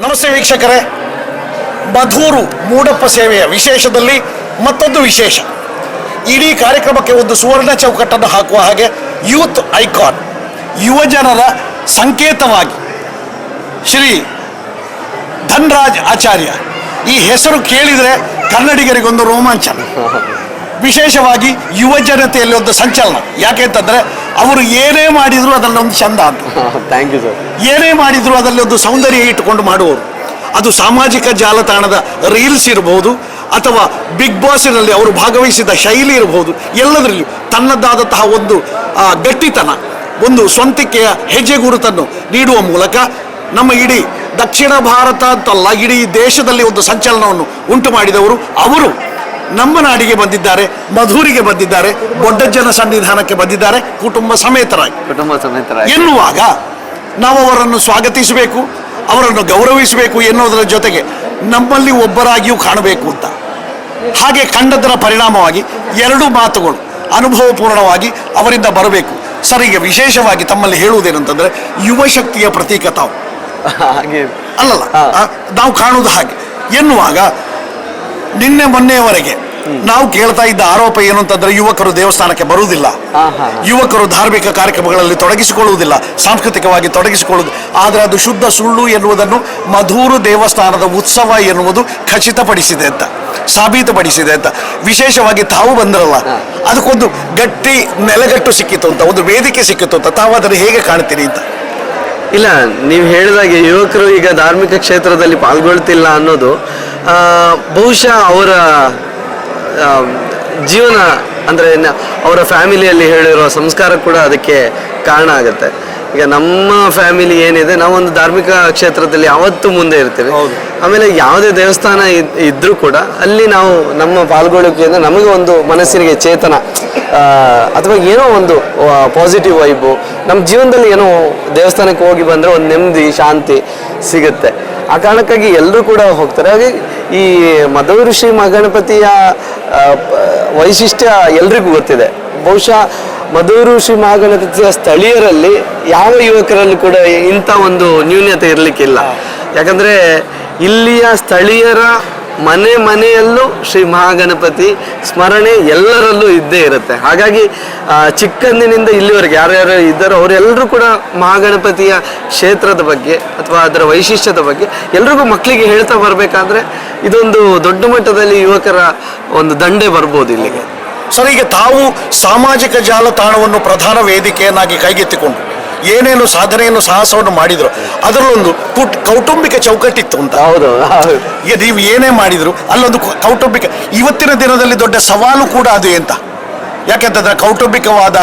ನಮಸ್ತೆ ವೀಕ್ಷಕರೇ, ಮಧೂರು ಮೂಡಪ್ಪ ಸೇವೆಯ ವಿಶೇಷದಲ್ಲಿ ಮತ್ತೊಂದು ವಿಶೇಷ. ಇಡೀ ಕಾರ್ಯಕ್ರಮಕ್ಕೆ ಒಂದು ಸುವರ್ಣ ಚೌಕಟ್ಟನ್ನು ಹಾಕುವ ಹಾಗೆ ಯೂತ್ ಐಕಾನ್, ಯುವಜನರ ಸಂಕೇತವಾಗಿ ಶ್ರೀ ಧನ್ರಾಜ್ ಆಚಾರ್ಯ. ಈ ಹೆಸರು ಕೇಳಿದರೆ ಕನ್ನಡಿಗರಿಗೊಂದು ರೋಮಾಂಚನ. ವಿಶೇಷವಾಗಿ ಯುವ ಜನತೆಯಲ್ಲಿ ಒಂದು ಸಂಚಲನ. ಯಾಕೆ ಅಂತಂದರೆ ಅವರು ಏನೇ ಮಾಡಿದರೂ ಅದರಲ್ಲೊಂದು ಚಂದ ಅಂತ. Thank you sir. ಏನೇ ಮಾಡಿದರೂ ಅದರಲ್ಲಿ ಒಂದು ಸೌಂದರ್ಯ ಇಟ್ಟುಕೊಂಡು ಮಾಡುವವರು. ಅದು ಸಾಮಾಜಿಕ ಜಾಲತಾಣದ ರೀಲ್ಸ್ ಇರಬಹುದು ಅಥವಾ ಬಿಗ್ ಬಾಸಿನಲ್ಲಿ ಅವರು ಭಾಗವಹಿಸಿದ ಶೈಲಿ ಇರಬಹುದು. ಎಲ್ಲದರಲ್ಲಿಯೂ ತನ್ನದಾದಂತಹ ಒಂದು ಗಟ್ಟಿತನ, ಒಂದು ಸ್ವಂತಿಕೆಯ ಹೆಜ್ಜೆ ಗುರುತನ್ನು ನೀಡುವ ಮೂಲಕ ನಮ್ಮ ಇಡೀ ದಕ್ಷಿಣ ಭಾರತ ಅಂತಲ್ಲ, ಇಡೀ ದೇಶದಲ್ಲಿ ಒಂದು ಸಂಚಲನವನ್ನು ಉಂಟು ಮಾಡಿದವರು ಅವರು. ನಮ್ಮ ನಾಡಿಗೆ ಬಂದಿದ್ದಾರೆ, ಮಧೂರಿಗೆ ಬಂದಿದ್ದಾರೆ, ಬೊಡ್ಡಜ್ಜನ ಸನ್ನಿಧಾನಕ್ಕೆ ಬಂದಿದ್ದಾರೆ ಕುಟುಂಬ ಸಮೇತರಾಗಿ ಎನ್ನುವಾಗ ನಾವು ಅವರನ್ನು ಸ್ವಾಗತಿಸಬೇಕು, ಅವರನ್ನು ಗೌರವಿಸಬೇಕು ಎನ್ನುವುದರ ಜೊತೆಗೆ ನಮ್ಮಲ್ಲಿ ಒಬ್ಬರಾಗಿಯೂ ಕಾಣಬೇಕು ಅಂತ. ಹಾಗೆ ಕಂಡದರ ಪರಿಣಾಮವಾಗಿ ಎರಡು ಮಾತುಗಳು ಅನುಭವಪೂರ್ಣವಾಗಿ ಅವರಿಂದ ಬರಬೇಕು. ಸರ್, ಈಗ ವಿಶೇಷವಾಗಿ ತಮ್ಮಲ್ಲಿ ಹೇಳುವುದೇನಂತಂದ್ರೆ ಯುವ ಶಕ್ತಿಯ ಪ್ರತೀಕ ತಾವು ಅಲ್ಲಲ್ಲ, ನಾವು ಕಾಣುವುದು ಹಾಗೆ ಎನ್ನುವಾಗ ನಿನ್ನೆ ಮೊನ್ನೆಯವರೆಗೆ ನಾವು ಕೇಳ್ತಾ ಇದ್ದ ಆರೋಪ ಏನು ಅಂತಂದ್ರೆ ಯುವಕರು ದೇವಸ್ಥಾನಕ್ಕೆ ಬರುವುದಿಲ್ಲ, ಯುವಕರು ಧಾರ್ಮಿಕ ಕಾರ್ಯಕ್ರಮಗಳಲ್ಲಿ ತೊಡಗಿಸಿಕೊಳ್ಳುವುದಿಲ್ಲ, ಸಾಂಸ್ಕೃತಿಕವಾಗಿ ತೊಡಗಿಸಿಕೊಳ್ಳುವುದು. ಆದರೆ ಅದು ಶುದ್ಧ ಸುಳ್ಳು ಎನ್ನುವುದನ್ನು ಮಧೂರು ದೇವಸ್ಥಾನದ ಉತ್ಸವ ಎನ್ನುವುದು ಖಚಿತಪಡಿಸಿದೆ ಅಂತ, ಸಾಬೀತುಪಡಿಸಿದೆ ಅಂತ. ವಿಶೇಷವಾಗಿ ತಾವು ಬಂದ್ರಲ್ಲ, ಅದಕ್ಕೊಂದು ಗಟ್ಟಿ ನೆಲೆಗಟ್ಟು ಸಿಕ್ಕಿತು ಅಂತ, ಒಂದು ವೇದಿಕೆ ಸಿಕ್ಕಿತು ಅಂತ. ತಾವು ಅದನ್ನು ಹೇಗೆ ಕಾಣ್ತೀರಿ ಅಂತ? ಇಲ್ಲ, ನೀವು ಹೇಳಿದಾಗೆ ಯುವಕರು ಈಗ ಧಾರ್ಮಿಕ ಕ್ಷೇತ್ರದಲ್ಲಿ ಪಾಲ್ಗೊಳ್ತಿಲ್ಲ ಅನ್ನೋದು ಬಹುಶಃ ಅವರ ಜೀವನ ಅಂದರೆ ಅವರ ಫ್ಯಾಮಿಲಿಯಲ್ಲಿ ಹೇಳಿರೋ ಸಂಸ್ಕಾರ ಕೂಡ ಅದಕ್ಕೆ ಕಾರಣ ಆಗುತ್ತೆ. ಈಗ ನಮ್ಮ ಫ್ಯಾಮಿಲಿ ಏನಿದೆ, ನಾವೊಂದು ಧಾರ್ಮಿಕ ಕ್ಷೇತ್ರದಲ್ಲಿ ಯಾವತ್ತೂ ಮುಂದೆ ಇರ್ತೀವಿ. ಆಮೇಲೆ ಯಾವುದೇ ದೇವಸ್ಥಾನ ಇದ್ರೂ ಕೂಡ ಅಲ್ಲಿ ನಾವು ನಮ್ಮ ಪಾಲ್ಗೊಳ್ಳುವಿಕೆಯಿಂದ ನಮಗೆ ಒಂದು ಮನಸ್ಸಿಗೆ ಚೇತನ ಅಥವಾ ಏನೋ ಒಂದು ಪಾಸಿಟಿವ್ ವೈಬು ನಮ್ಮ ಜೀವನದಲ್ಲಿ ಏನೋ ದೇವಸ್ಥಾನಕ್ಕೆ ಹೋಗಿ ಬಂದರೆ ಒಂದು ನೆಮ್ಮದಿ ಶಾಂತಿ ಸಿಗುತ್ತೆ. ಆ ಕಾರಣಕ್ಕಾಗಿ ಎಲ್ಲರೂ ಕೂಡ ಹೋಗ್ತಾರೆ. ಹಾಗೆ ಈ ಮಧೂರು ಶ್ರೀ ಮಹಾಗಣಪತಿಯ ವೈಶಿಷ್ಟ್ಯ ಎಲ್ರಿಗೂ ಗೊತ್ತಿದೆ. ಬಹುಶಃ ಮಧೂರು ಶ್ರೀ ಮಹಾಗಣಪತಿಯ ಸ್ಥಳೀಯರಲ್ಲಿ ಯಾವ ಯುವಕರಲ್ಲೂ ಕೂಡ ಇಂಥ ಒಂದು ನ್ಯೂನ್ಯತೆ ಇರಲಿಕ್ಕಿಲ್ಲ. ಯಾಕಂದರೆ ಇಲ್ಲಿಯ ಸ್ಥಳೀಯರ ಮನೆಯಲ್ಲೂ ಶ್ರೀ ಮಹಾಗಣಪತಿ ಸ್ಮರಣೆ ಎಲ್ಲರಲ್ಲೂ ಇದ್ದೇ ಇರುತ್ತೆ. ಹಾಗಾಗಿ ಚಿಕ್ಕಂದಿನಿಂದ ಇಲ್ಲಿವರೆಗೆ ಯಾರ್ಯಾರು ಇದ್ದಾರೋ ಅವರೆಲ್ಲರೂ ಕೂಡ ಮಹಾಗಣಪತಿಯ ಕ್ಷೇತ್ರದ ಬಗ್ಗೆ ಅಥವಾ ಅದರ ವೈಶಿಷ್ಟ್ಯದ ಬಗ್ಗೆ ಎಲ್ರಿಗೂ ಮಕ್ಕಳಿಗೆ ಹೇಳ್ತಾ ಬರಬೇಕಾದ್ರೆ ಇದೊಂದು ದೊಡ್ಡ ಮಟ್ಟದಲ್ಲಿ ಯುವಕರ ಒಂದು ದಂಡೆ ಬರ್ಬೋದು ಇಲ್ಲಿಗೆ. ಸರ್, ಈಗ ತಾವು ಸಾಮಾಜಿಕ ಜಾಲತಾಣವನ್ನು ಪ್ರಧಾನ ವೇದಿಕೆಯನ್ನಾಗಿ ಕೈಗೆತ್ತಿಕೊಂಡು ಏನೇನು ಸಾಧನೆಯನ್ನು ಸಾಹಸವನ್ನು ಮಾಡಿದ್ರು, ಅದರಲ್ಲೊಂದು ಕೌಟುಂಬಿಕ ಚೌಕಟ್ಟಿತ್ತು ಅಂತ. ಹೌದು, ಈಗ ನೀವು ಏನೇ ಮಾಡಿದ್ರು ಅಲ್ಲೊಂದು ಕೌಟುಂಬಿಕ, ಇವತ್ತಿನ ದಿನದಲ್ಲಿ ದೊಡ್ಡ ಸವಾಲು ಕೂಡ ಅದು ಅಂತ. ಯಾಕೆಂತಂದ್ರೆ ಕೌಟುಂಬಿಕವಾದ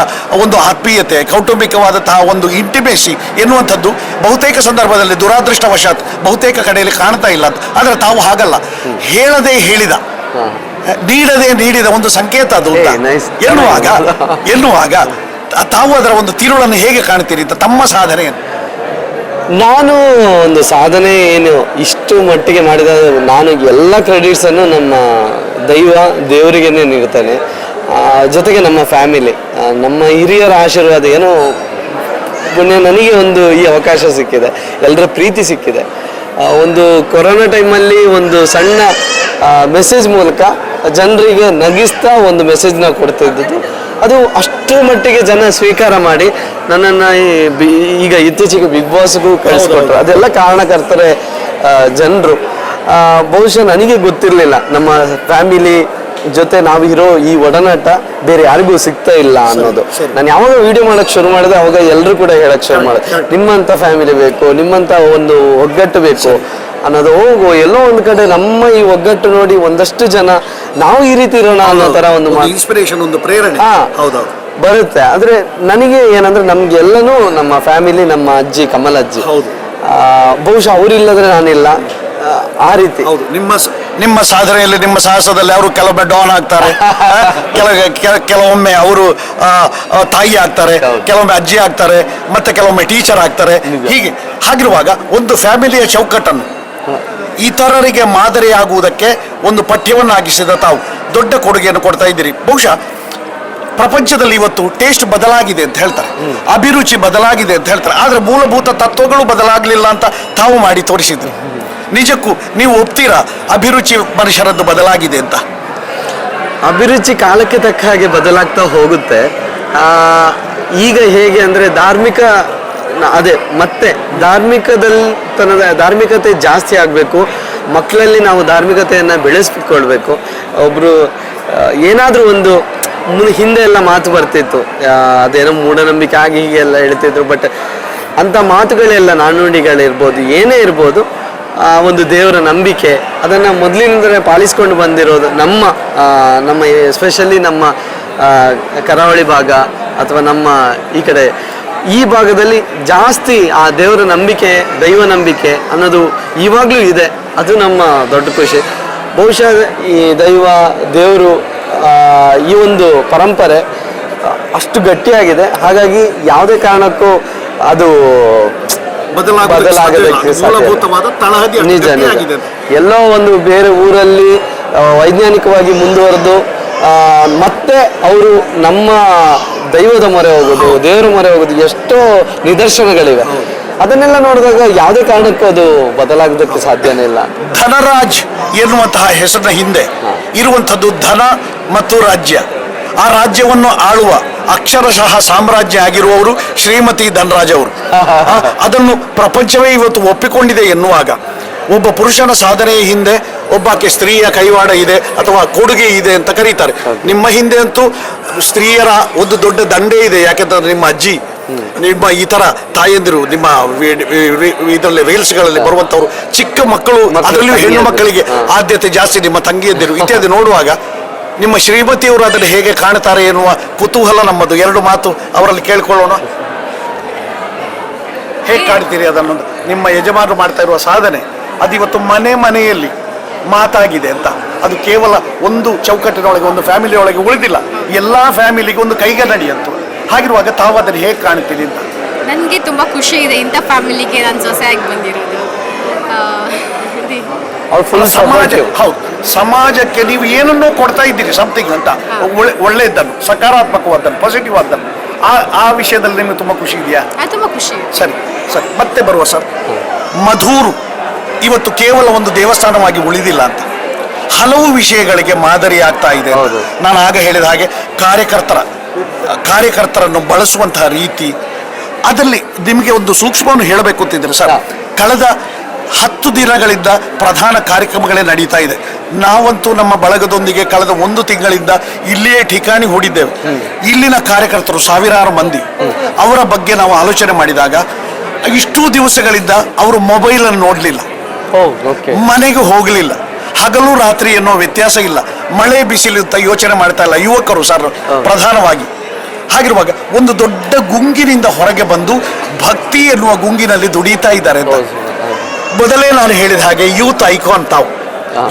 ಒಂದು ಆತ್ಮೀಯತೆ, ಕೌಟುಂಬಿಕವಾದಂತಹ ಒಂದು ಇಂಟಿಮೇಸಿ ಎನ್ನುವಂಥದ್ದು ಬಹುತೇಕ ಸಂದರ್ಭದಲ್ಲಿ ದುರಾದೃಷ್ಟವಶಾತ್ ಬಹುತೇಕ ಕಡೆಯಲ್ಲಿ ಕಾಣ್ತಾ ಇಲ್ಲ ಅಂತ. ಆದರೆ ತಾವು ಹಾಗಲ್ಲ, ಹೇಳದೆ ಹೇಳಿದ, ನೀಡದೆ ನೀಡಿದ ಒಂದು ಸಂಕೇತ ಅದು ಅಂತ ಎನ್ನುವಾಗ ತಾವು ಅದರ ಒಂದು ತಿರುಳನ್ನು ಹೇಗೆ ಕಾಣ್ತೀರಿ ಅಂತ ತಮ್ಮ ಸಾಧನೆಯನ್ನು? ನಾನು ಒಂದು ಸಾಧನೆ ಏನು ಇಷ್ಟು ಮಟ್ಟಿಗೆ ಮಾಡಿದ, ನಾನು ಎಲ್ಲ ಕ್ರೆಡಿಟ್ಸನ್ನು ನಮ್ಮ ದೇವರಿಗೇನೆ ನೀಡ್ತೇನೆ. ಜೊತೆಗೆ ನಮ್ಮ ಫ್ಯಾಮಿಲಿ, ನಮ್ಮ ಹಿರಿಯರ ಆಶೀರ್ವಾದ ಏನೋ ಪುಣ್ಯ ನನಗೆ ಒಂದು ಈ ಅವಕಾಶ ಸಿಕ್ಕಿದೆ, ಎಲ್ಲರ ಪ್ರೀತಿ ಸಿಕ್ಕಿದೆ. ಒಂದು ಕೊರೋನಾ ಟೈಮಲ್ಲಿ ಒಂದು ಸಣ್ಣ ಮೆಸೇಜ್ ಮೂಲಕ ಜನರಿಗೆ ನಗಿಸ್ತಾ ಒಂದು ಮೆಸೇಜ್ನ ಕೊಡ್ತಿದ್ದು, ಅದು ಅಷ್ಟು ಮಟ್ಟಿಗೆ ಜನ ಸ್ವೀಕಾರ ಮಾಡಿ ನನ್ನನ್ನು ಈಗ ಇತ್ತೀಚೆಗೆ ಬಿಗ್ ಬಾಸ್ಗೂ ಕಳಿಸ್ಕೊಟ್ರು. ಅದೆಲ್ಲ ಕಾರಣಕರ್ತರೆ ಜನರು. ಬಹುಶಃ ನನಗೆ ಗೊತ್ತಿರಲಿಲ್ಲ ನಮ್ಮ ಫ್ಯಾಮಿಲಿ ಜೊತೆ ನಾವಿರೋ ಈ ಒಡನಾಟ ಬೇರೆ ಯಾರಿಗೂ ಸಿಗ್ತಾ ಇಲ್ಲ ಅನ್ನೋದು. ನಾನು ಯಾವಾಗ ವಿಡಿಯೋ ಮಾಡಕ್ ಶುರು ಮಾಡಿದೆ ಅವಾಗ ಎಲ್ಲರೂ ಕೂಡ ಹೇಳಕ್ ಶುರು ಮಾಡಿದೆ, ನಿಮ್ಮಂತ ಫ್ಯಾಮಿಲಿ ಬೇಕು, ನಿಮ್ಮಂತ ಒಂದು ಒಗ್ಗಟ್ಟು ಬೇಕು ಅನ್ನೋದು. ಎಲ್ಲೋ ಒಂದು ಕಡೆ ನಮ್ಮ ಈ ಒಗ್ಗಟ್ಟು ನೋಡಿ ಒಂದಷ್ಟು ಜನ ನಾವು ಈ ರೀತಿ ಇರೋಣ ಅನ್ನೋ ತರ ಒಂದು ಇನ್ಸ್ಪಿರೇಷನ್, ಒಂದು ಪ್ರೇರಣೆ ಬರುತ್ತೆ. ಆದ್ರೆ ನನಗೆ ಏನಂದ್ರೆ ನಮ್ಗೆಲ್ಲನೂ ನಮ್ಮ ಫ್ಯಾಮಿಲಿ, ನಮ್ಮ ಅಜ್ಜಿ ಕಮಲ ಅಜ್ಜಿ, ಬಹುಶಃ ಅವರಿಲ್ಲದ್ರೆ ನಾನಿಲ್ಲ. ಆ ರೀತಿ ಹೌದು. ನಿಮ್ಮ ಸಾಧನೆಯಲ್ಲಿ, ನಿಮ್ಮ ಸಾಹಸದಲ್ಲಿ ಅವರು ಕೆಲವೊಮ್ಮೆ ಡಾನ್ ಆಗ್ತಾರೆ, ಕೆಲವೊಮ್ಮೆ ಅವರು ತಾಯಿ ಆಗ್ತಾರೆ, ಕೆಲವೊಮ್ಮೆ ಅಜ್ಜಿ ಆಗ್ತಾರೆ, ಮತ್ತೆ ಕೆಲವೊಮ್ಮೆ ಟೀಚರ್ ಆಗ್ತಾರೆ. ಹಾಗಿರುವಾಗ ಒಂದು ಫ್ಯಾಮಿಲಿಯ ಚೌಕಟ್ಟನ್ನು ಇತರರಿಗೆ ಮಾದರಿಯಾಗುವುದಕ್ಕೆ ಒಂದು ಪಠ್ಯವನ್ನಾಗಿಸಿದ ತಾವು ದೊಡ್ಡ ಕೊಡುಗೆಯನ್ನು ಕೊಡ್ತಾ ಇದ್ದೀರಿ. ಬಹುಶಃ ಪ್ರಪಂಚದಲ್ಲಿ ಇವತ್ತು ಟೇಸ್ಟ್ ಬದಲಾಗಿದೆ ಅಂತ ಹೇಳ್ತಾರೆ, ಅಭಿರುಚಿ ಬದಲಾಗಿದೆ ಅಂತ ಹೇಳ್ತಾರೆ, ಆದರೆ ಮೂಲಭೂತ ತತ್ವಗಳು ಬದಲಾಗಲಿಲ್ಲ ಅಂತ ತಾವು ಮಾಡಿ ತೋರಿಸಿದ್ರು. ನಿಜಕ್ಕೂ ನೀವು ಒಪ್ತೀರಾ ಅಭಿರುಚಿ ಮನುಷ್ಯರದ್ದು ಬದಲಾಗಿದೆ ಅಂತ? ಅಭಿರುಚಿ ಕಾಲಕ್ಕೆ ತಕ್ಕ ಹಾಗೆ ಬದಲಾಗ್ತಾ ಹೋಗುತ್ತೆ. ಈಗ ಹೇಗೆ ಅಂದರೆ ಅದೇ ಮತ್ತೆ ಧಾರ್ಮಿಕತೆ ಜಾಸ್ತಿ ಆಗಬೇಕು, ಮಕ್ಕಳಲ್ಲಿ ನಾವು ಧಾರ್ಮಿಕತೆಯನ್ನು ಬೆಳೆಸ್ಕೊಳ್ಬೇಕು. ಒಬ್ಬರು ಏನಾದರೂ ಒಂದು ಹಿಂದೆ ಎಲ್ಲ ಮಾತು ಬರ್ತಿತ್ತು, ಅದೇನೋ ಮೂಢನಂಬಿಕೆ ಆಗಿ ಹೀಗೆ ಎಲ್ಲ ಹೇಳ್ತಿದ್ರು. ಬಟ್ ಅಂಥ ಮಾತುಗಳೆಲ್ಲ ನಾಣ್ಣುಡಿಗಳಿರ್ಬೋದು, ಏನೇ ಇರ್ಬೋದು, ಒಂದು ದೇವರ ನಂಬಿಕೆ ಅದನ್ನು ಮೊದಲಿನಿಂದಲೇ ಪಾಲಿಸ್ಕೊಂಡು ಬಂದಿರೋದು ನಮ್ಮ ಎಸ್ಪೆಷಲಿ ನಮ್ಮ ಕರಾವಳಿ ಭಾಗ ಅಥವಾ ನಮ್ಮ ಈ ಭಾಗದಲ್ಲಿ ಜಾಸ್ತಿ ಆ ದೇವರ ನಂಬಿಕೆ, ದೈವ ನಂಬಿಕೆ ಅನ್ನೋದು ಇವಾಗಲೂ ಇದೆ. ಅದು ನಮ್ಮ ದೊಡ್ಡ ಖುಷಿ. ಬಹುಶಃ ಈ ದೇವರು ಈ ಒಂದು ಪರಂಪರೆ ಅಷ್ಟು ಗಟ್ಟಿಯಾಗಿದೆ. ಹಾಗಾಗಿ ಯಾವುದೇ ಕಾರಣಕ್ಕೂ ಅದು ಬದಲಾಗಬೇಕು. ನಿಜ ನಿಜ. ಎಲ್ಲೋ ಒಂದು ಬೇರೆ ಊರಲ್ಲಿ ವೈಜ್ಞಾನಿಕವಾಗಿ ಮುಂದುವರೆದು ಮತ್ತೆ ಅವರು ನಮ್ಮ ದೈವದ ಮೊರೆ ಹೋಗೋದು, ದೇವರ ಮೊರೆ ಹೋಗೋದು ಎಷ್ಟೋ ನಿದರ್ಶನಗಳಿವೆ. ಅದನ್ನೆಲ್ಲ ನೋಡಿದಾಗ ಯಾವುದೇ ಕಾರಣಕ್ಕೂ ಅದು ಬದಲಾಗೋದಕ್ಕೆ ಸಾಧ್ಯನೇ ಇಲ್ಲ. ಧನರಾಜ್ ಎನ್ನುವಂತಹ ಹೆಸರಿನ ಹಿಂದೆ ಇರುವಂಥದ್ದು ಧನ ಮತ್ತು ರಾಜ್ಯ. ಆ ರಾಜ್ಯವನ್ನು ಆಳುವ ಅಕ್ಷರಶಃ ಸಾಮ್ರಾಜ್ಯ ಆಗಿರುವವರು ಶ್ರೀಮತಿ ಧನರಾಜ್ ಅವರು. ಅದನ್ನು ಪ್ರಪಂಚವೇ ಇವತ್ತು ಒಪ್ಪಿಕೊಂಡಿದೆ ಎನ್ನುವಾಗ ಒಬ್ಬ ಪುರುಷನ ಸಾಧನೆಯ ಹಿಂದೆ ಒಬ್ಬಾಕೆ ಸ್ತ್ರೀಯ ಕೈವಾಡ ಇದೆ ಅಥವಾ ಕೊಡುಗೆ ಇದೆ ಅಂತ ಕರೀತಾರೆ. ನಿಮ್ಮ ಹಿಂದೆ ಅಂತೂ ಸ್ತ್ರೀಯರ ಒಂದು ದೊಡ್ಡ ದಂಡೆ ಇದೆ. ಯಾಕೆಂತಂದ್ರೆ ನಿಮ್ಮ ಅಜ್ಜಿ, ನಿಮ್ಮ ಈ ತರ ತಾಯಂದಿರು, ನಿಮ್ಮ ಇದರಲ್ಲಿ ರೀಲ್ಸ್ಗಳಲ್ಲಿ ಬರುವಂತವ್ರು ಚಿಕ್ಕ ಮಕ್ಕಳು, ಅದರಲ್ಲೂ ಹೆಣ್ಣು ಮಕ್ಕಳಿಗೆ ಆದ್ಯತೆ ಜಾಸ್ತಿ, ನಿಮ್ಮ ತಂಗಿಯಂದಿರು ಇತ್ಯಾದಿ ನೋಡುವಾಗ ನಿಮ್ಮ ಶ್ರೀಮತಿಯವರು ಅದನ್ನು ಹೇಗೆ ಕಾಣ್ತಾರೆ ಎನ್ನುವ ಕುತೂಹಲ ನಮ್ಮದು. ಎರಡು ಮಾತು ಅವರಲ್ಲಿ ಕೇಳ್ಕೊಳ್ಳೋಣ. ಹೇಗೆ ಕಾಣ್ತೀರಿ ಅದನ್ನು? ನಿಮ್ಮ ಯಜಮಾನರು ಮಾಡ್ತಾ ಇರುವ ಸಾಧನೆ ಅದಿವತ್ತು ಮನೆಯಲ್ಲಿ ಮಾತಾಗಿದೆ ಅಂತ. ಅದು ಕೇವಲ ಒಂದು ಚೌಕಟ್ಟಿನೊಳಗೆ, ಒಂದು ಫ್ಯಾಮಿಲಿಯೊಳಗೆ ಉಳಿದಿಲ್ಲ, ಎಲ್ಲ ಫ್ಯಾಮಿಲಿಗೆ ಒಂದು ಕೈಗನ್ನಡಿ ಅಂತ. ಹಾಗಿರುವಾಗ ತಾವು ಅದನ್ನು ಹೇಗೆ ಕಾಣ್ತೀರಿ ಅಂತ? ನನಗೆ ತುಂಬ ಖುಷಿ ಇದೆ ಇಂಥ ಫ್ಯಾಮಿಲಿಗೆ ನಾನು ಸೊಸೆಯಾಗಿ ಬಂದಿರೋದು. ಹೌದು, ಸಮಾಜಕ್ಕೆ ನೀವು ಏನನ್ನೋ ಕೊಡ್ತಾ ಇದ್ದೀರಿ, ಸಮಥಿಂಗ್ ಅಂತ, ಒಳ್ಳೆಯದನ್ನು, ಸಕಾರಾತ್ಮಕವಾದನ್ನು, ಪಾಸಿಟಿವ್ ಆದನ್ನು. ಆ ವಿಷಯದಲ್ಲಿ ನಿಮಗೆ ತುಂಬ ಖುಷಿ ಇದೆಯಾ? ತುಂಬ ಖುಷಿ. ಸರಿ, ಮತ್ತೆ ಬರುವ ಸರ್. ಮಧೂರು ಇವತ್ತು ಕೇವಲ ಒಂದು ದೇವಸ್ಥಾನವಾಗಿ ಉಳಿದಿಲ್ಲ ಅಂತ, ಹಲವು ವಿಷಯಗಳಿಗೆ ಮಾದರಿ ಆಗ್ತಾ ಇದೆ. ನಾನು ಆಗ ಹೇಳಿದ ಹಾಗೆ ಕಾರ್ಯಕರ್ತರನ್ನು ಬಳಸುವಂತಹ ರೀತಿ, ಅದರಲ್ಲಿ ನಿಮಗೆ ಒಂದು ಸೂಕ್ಷ್ಮವನ್ನು ಹೇಳಬೇಕು ಅಂತಿದ್ರೆ ಸರ್, ಕಳೆದ 10 ದಿನಗಳಿಂದ ಪ್ರಧಾನ ಕಾರ್ಯಕ್ರಮಗಳೇ ನಡೀತಾ ಇದೆ. ನಾವಂತೂ ನಮ್ಮ ಬಳಗದೊಂದಿಗೆ ಕಳೆದ 1 ತಿಂಗಳಿಂದ ಇಲ್ಲಿಯೇ ಠಿಕಾಣಿ ಹೂಡಿದ್ದೇವೆ. ಇಲ್ಲಿನ ಕಾರ್ಯಕರ್ತರು ಸಾವಿರಾರು ಮಂದಿ. ಅವರ ಬಗ್ಗೆ ನಾವು ಆಲೋಚನೆ ಮಾಡಿದಾಗ ಇಷ್ಟೂ ದಿವಸಗಳಿಂದ ಅವರು ಮೊಬೈಲನ್ನು ನೋಡಲಿಲ್ಲ, ಮನೆಗೆ ಹೋಗಲಿಲ್ಲ, ಹಗಲು ರಾತ್ರಿ ಎನ್ನುವ ವ್ಯತ್ಯಾಸ ಇಲ್ಲ, ಮಳೆ ಬಿಸಿಲು ಅಂತ ಯೋಚನೆ ಮಾಡ್ತಾ ಇಲ್ಲ ಯುವಕರು ಸರ್ ಪ್ರಧಾನವಾಗಿ. ಹಾಗಿರುವಾಗ ಒಂದು ದೊಡ್ಡ ಗುಂಗಿನಿಂದ ಹೊರಗೆ ಬಂದು ಭಕ್ತಿ ಎನ್ನುವ ಗುಂಗಿನಲ್ಲಿ ದುಡಿತಾ ಇದ್ದಾರೆ ಅಂತ. ಮೊದಲೇ ನಾನು ಹೇಳಿದ ಹಾಗೆ ಯೂತ್ ಐಕಾನ್ ತಾವು,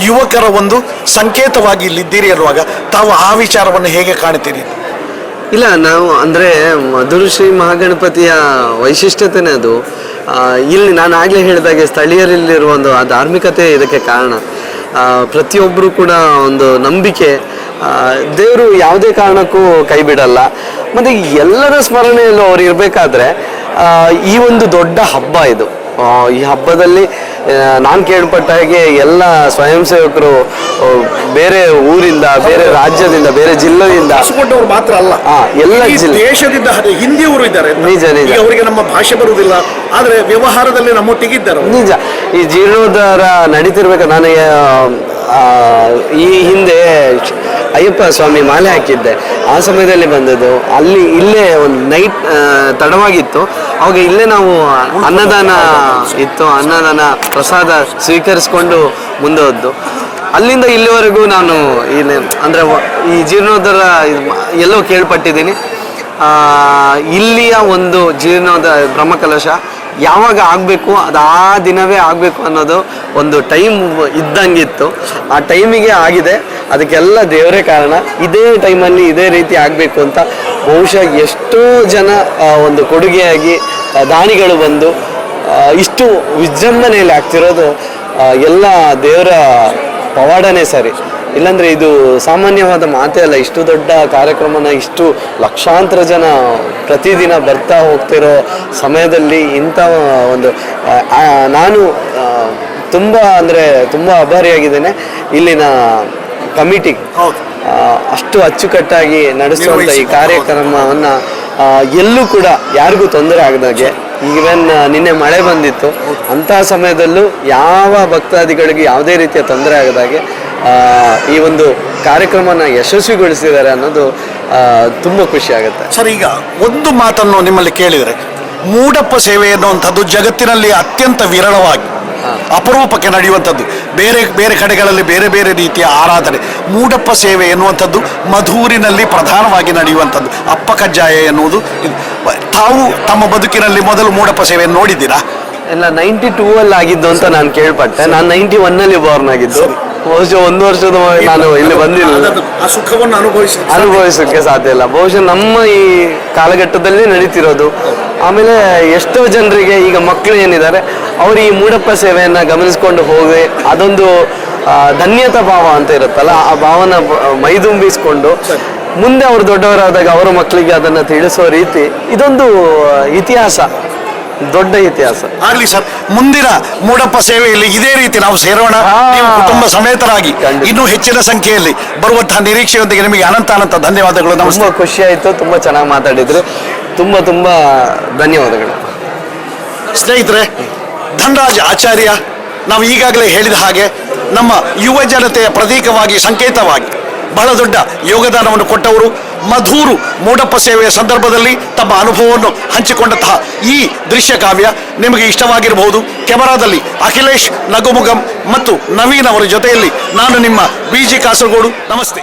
ಯುವಕರ ಒಂದು ಸಂಕೇತವಾಗಿ ಇಲ್ಲಿದ್ದೀರಿ ಅನ್ನುವಾಗ ತಾವು ಆ ವಿಚಾರವನ್ನು ಹೇಗೆ ಕಾಣ್ತೀರಿ? ಇಲ್ಲ, ನಾವು ಅಂದರೆ ಮಧುರ ಶ್ರೀ ಮಹಾಗಣಪತಿಯ ವೈಶಿಷ್ಟ್ಯತೆನೇ ಅದು. ಇಲ್ಲಿ ನಾನು ಆಗಲೇ ಹೇಳಿದಾಗೆ ಸ್ಥಳೀಯರಲ್ಲಿರುವ ಒಂದು ಆ ಧಾರ್ಮಿಕತೆ ಇದಕ್ಕೆ ಕಾರಣ. ಪ್ರತಿಯೊಬ್ಬರು ಕೂಡ ಒಂದು ನಂಬಿಕೆ, ದೇವರು ಯಾವುದೇ ಕಾರಣಕ್ಕೂ ಕೈ ಬಿಡಲ್ಲ. ಮತ್ತು ಎಲ್ಲರ ಸ್ಮರಣೆಯಲ್ಲೂ ಅವ್ರು ಇರಬೇಕಾದ್ರೆ ಈ ಒಂದು ದೊಡ್ಡ ಹಬ್ಬ ಇದು. ಈ ಹಬ್ಬದಲ್ಲಿ ನಾನು ಕೇಳ್ಪಟ್ಟ ಹಾಗೆ ಎಲ್ಲ ಸ್ವಯಂ ಸೇವಕರು ಬೇರೆ ಊರಿಂದ, ಬೇರೆ ರಾಜ್ಯದಿಂದ, ಬೇರೆ ಜಿಲ್ಲೆಯಿಂದ ಮಾತ್ರ ಅಲ್ಲ, ಎಲ್ಲ ದೇಶದಿಂದ ಹಿಂದಿಯವರು ಇದ್ದಾರೆ. ನಿಜ ನಿಜ. ಅವರಿಗೆ ನಮ್ಮ ಭಾಷೆ ಬರುವುದಿಲ್ಲ, ಆದರೆ ವ್ಯವಹಾರದಲ್ಲಿ ನಮ್ಮೊಟ್ಟಿಗಿದ್ದಾರೆ. ನಿಜ. ಈ ಜೀರ್ಣೋದ್ಧಾರ ನಡೀತಿರ್ಬೇಕು. ನಾನು ಈ ಹಿಂದೆ ಅಯ್ಯಪ್ಪ ಸ್ವಾಮಿ ಮಾಲೆ ಹಾಕಿದ್ದೆ, ಆ ಸಮಯದಲ್ಲಿ ಬಂದದ್ದು. ಇಲ್ಲೇ ಒಂದು ನೈಟ್ ತಡವಾಗಿತ್ತು, ಅವಾಗ ಇಲ್ಲೇ ನಾವು ಅನ್ನದಾನ ಇತ್ತು, ಅನ್ನದಾನ ಪ್ರಸಾದ ಸ್ವೀಕರಿಸ್ಕೊಂಡು ಮುಂದೆ ಹೋದ್ದು. ಅಲ್ಲಿಂದ ಇಲ್ಲಿವರೆಗೂ ನಾನು ಅಂದರೆ ಈ ಜೀರ್ಣೋದ್ಧಾರ ಎಲ್ಲೋ ಕೇಳ್ಪಟ್ಟಿದ್ದೀನಿ. ಇಲ್ಲಿಯ ಒಂದು ಜೀರ್ಣೋದ್ಧಾರ ಬ್ರಹ್ಮಕಲಶ ಯಾವಾಗ ಆಗಬೇಕು, ಅದು ಆ ದಿನವೇ ಆಗಬೇಕು ಅನ್ನೋದು ಒಂದು ಟೈಮ್ ಇದ್ದಂಗಿತ್ತು. ಆ ಟೈಮಿಗೆ ಆಗಿದೆ. ಅದಕ್ಕೆಲ್ಲ ದೇವರೇ ಕಾರಣ. ಇದೇ ಟೈಮಲ್ಲಿ ಇದೇ ರೀತಿ ಆಗಬೇಕು ಅಂತ ಬಹುಶಃ ಎಷ್ಟೋ ಜನ ಒಂದು ಕೊಡುಗೆಯಾಗಿ ದಾನಿಗಳು ಬಂದು ಇಷ್ಟು ವಿಜೃಂಭಣೆಯಲ್ಲಿ ಆಗ್ತಿರೋದು ಎಲ್ಲ ದೇವರ ಪವಾಡನೇ ಸರಿ. ಇಲ್ಲಾಂದ್ರೆ ಇದು ಸಾಮಾನ್ಯವಾದ ಮಾತೇ ಅಲ್ಲ. ಇಷ್ಟು ದೊಡ್ಡ ಕಾರ್ಯಕ್ರಮನ ಇಷ್ಟು ಲಕ್ಷಾಂತರ ಜನ ಪ್ರತಿದಿನ ಬರ್ತಾ ಹೋಗ್ತಿರೋ ಸಮಯದಲ್ಲಿ ಇಂಥ ಒಂದು ನಾನು ತುಂಬ ಅಂದರೆ ತುಂಬ ಆಭಾರಿಯಾಗಿದ್ದೇನೆ ಇಲ್ಲಿನ ಕಮಿಟಿ ಅಷ್ಟು ಅಚ್ಚುಕಟ್ಟಾಗಿ ನಡೆಸುವಂಥ ಈ ಕಾರ್ಯಕ್ರಮವನ್ನು ಎಲ್ಲೂ ಕೂಡ ಯಾರಿಗೂ ತೊಂದರೆ ಆಗದಾಗೆ, ಈವನ್ ನಿನ್ನೆ ಮಳೆ ಬಂದಿತ್ತು ಅಂತಹ ಸಮಯದಲ್ಲೂ ಯಾವ ಭಕ್ತಾದಿಗಳಿಗೆ ಯಾವುದೇ ರೀತಿಯ ತೊಂದರೆ ಆಗದಾಗೆ ಈ ಒಂದು ಕಾರ್ಯಕ್ರಮನ ಯಶಸ್ವಿಗೊಳಿಸಿದ್ದಾರೆ ಅನ್ನೋದು ತುಂಬ ಖುಷಿ ಆಗುತ್ತೆ. ಸರ್, ಈಗ ಒಂದು ಮಾತನ್ನು ನಿಮ್ಮಲ್ಲಿ ಕೇಳಿದರೆ, ಮೂಡಪ್ಪ ಸೇವೆ ಎನ್ನುವಂಥದ್ದು ಜಗತ್ತಿನಲ್ಲಿ ಅತ್ಯಂತ ವಿರಳವಾಗಿ ಅಪರೂಪಕ್ಕೆ ನಡೆಯುವಂಥದ್ದು. ಬೇರೆ ಬೇರೆ ಕಡೆಗಳಲ್ಲಿ ಬೇರೆ ಬೇರೆ ರೀತಿಯ ಆರಾಧನೆ. ಮೂಡಪ್ಪ ಸೇವೆ ಎನ್ನುವಂಥದ್ದು ಮಧೂರಿನಲ್ಲಿ ಪ್ರಧಾನವಾಗಿ ನಡೆಯುವಂಥದ್ದು. ಅಪ್ಪ ಕಜ್ಜಾಯ ಎನ್ನುವುದು ತಾವು ತಮ್ಮ ಬದುಕಿನಲ್ಲಿ ಮೊದಲು ಮೂಡಪ್ಪ ಸೇವೆಯನ್ನು ನೋಡಿದ್ದೀರಾ? ಎಲ್ಲ 92 ಅಲ್ಲಿ ಆಗಿದ್ದು ಅಂತ ನಾನು ಕೇಳ್ಪಟ್ಟೆ. ನಾನು 91 ಬಾರ್ನ್ ಆಗಿದ್ದು. ಬಹುಶಃ 1 ವರ್ಷದ ನಾನು ಇಲ್ಲಿ ಬಂದಿಲ್ಲ, ಆ ಸುಖವನ್ನು ಅನುಭವಿಸೋಕ್ಕೆ ಸಾಧ್ಯ ಇಲ್ಲ. ಬಹುಶಃ ನಮ್ಮ ಈ ಕಾಲಘಟ್ಟದಲ್ಲಿ ನಡೀತಿರೋದು. ಆಮೇಲೆ ಎಷ್ಟೋ ಜನರಿಗೆ ಈಗ ಮಕ್ಕಳು ಏನಿದ್ದಾರೆ ಅವರು ಈ ಮೂಡಪ್ಪ ಸೇವೆಯನ್ನ ಗಮನಿಸ್ಕೊಂಡು ಹೋಗಿ ಅದೊಂದು ಧನ್ಯತಾ ಭಾವ ಅಂತ ಇರುತ್ತಲ್ಲ, ಆ ಭಾವನ ಮೈದುಂಬಿಸ್ಕೊಂಡು ಮುಂದೆ ಅವರು ದೊಡ್ಡವರಾದಾಗ ಅವರ ಮಕ್ಕಳಿಗೆ ಅದನ್ನ ತಿಳಿಸೋ ರೀತಿ ಇದೊಂದು ಇತಿಹಾಸ, ದೊಡ್ಡ ಇತಿಹಾಸ. ಆಗ್ಲಿ ಸರ್, ಮುಂದಿನ ಮೂಡಪ್ಪ ಸೇವೆಯಲ್ಲಿ ಇದೇ ರೀತಿ ನಾವು ಸೇರೋಣ. ನೀವು ಕುಟುಂಬ ಸಮೇತರಾಗಿ ಇನ್ನೂ ಹೆಚ್ಚಿನ ಸಂಖ್ಯೆಯಲ್ಲಿ ಬರುವಂತಹ ನಿರೀಕ್ಷೆಯೊಂದಿಗೆ ನಿಮಗೆ ಅನಂತ ಧನ್ಯವಾದಗಳು. ತುಂಬ ಖುಷಿ ಆಯ್ತು, ತುಂಬಾ ಚೆನ್ನಾಗಿ ಮಾತಾಡಿದ್ರು. ತುಂಬಾ ಧನ್ಯವಾದಗಳು. ಸ್ನೇಹಿತರೆ, ಧನರಾಜ್ ಆಚಾರ್ಯ ನಾವು ಈಗಾಗಲೇ ಹೇಳಿದ ಹಾಗೆ ನಮ್ಮ ಯುವ ಜನತೆಯ ಪ್ರತೀಕವಾಗಿ, ಸಂಕೇತವಾಗಿ ಬಹಳ ದೊಡ್ಡ ಯೋಗದಾನವನ್ನು ಕೊಟ್ಟವರು. ಮಧೂರು ಮೂಡಪ್ಪ ಸೇವೆಯ ಸಂದರ್ಭದಲ್ಲಿ ತಮ್ಮ ಅನುಭವವನ್ನು ಹಂಚಿಕೊಂಡಂತಹ ಈ ದೃಶ್ಯ ಕಾವ್ಯ ನಿಮಗೆ ಇಷ್ಟವಾಗಿರಬಹುದು. ಕ್ಯಾಮರಾದಲ್ಲಿ ಅಖಿಲೇಶ್ ನಗುಮುಗಂ ಮತ್ತು ನವೀನ್ ಅವರ ಜೊತೆಯಲ್ಲಿ ನಾನು ನಿಮ್ಮ BG ಕಾಸರಗೋಡು. ನಮಸ್ತೆ.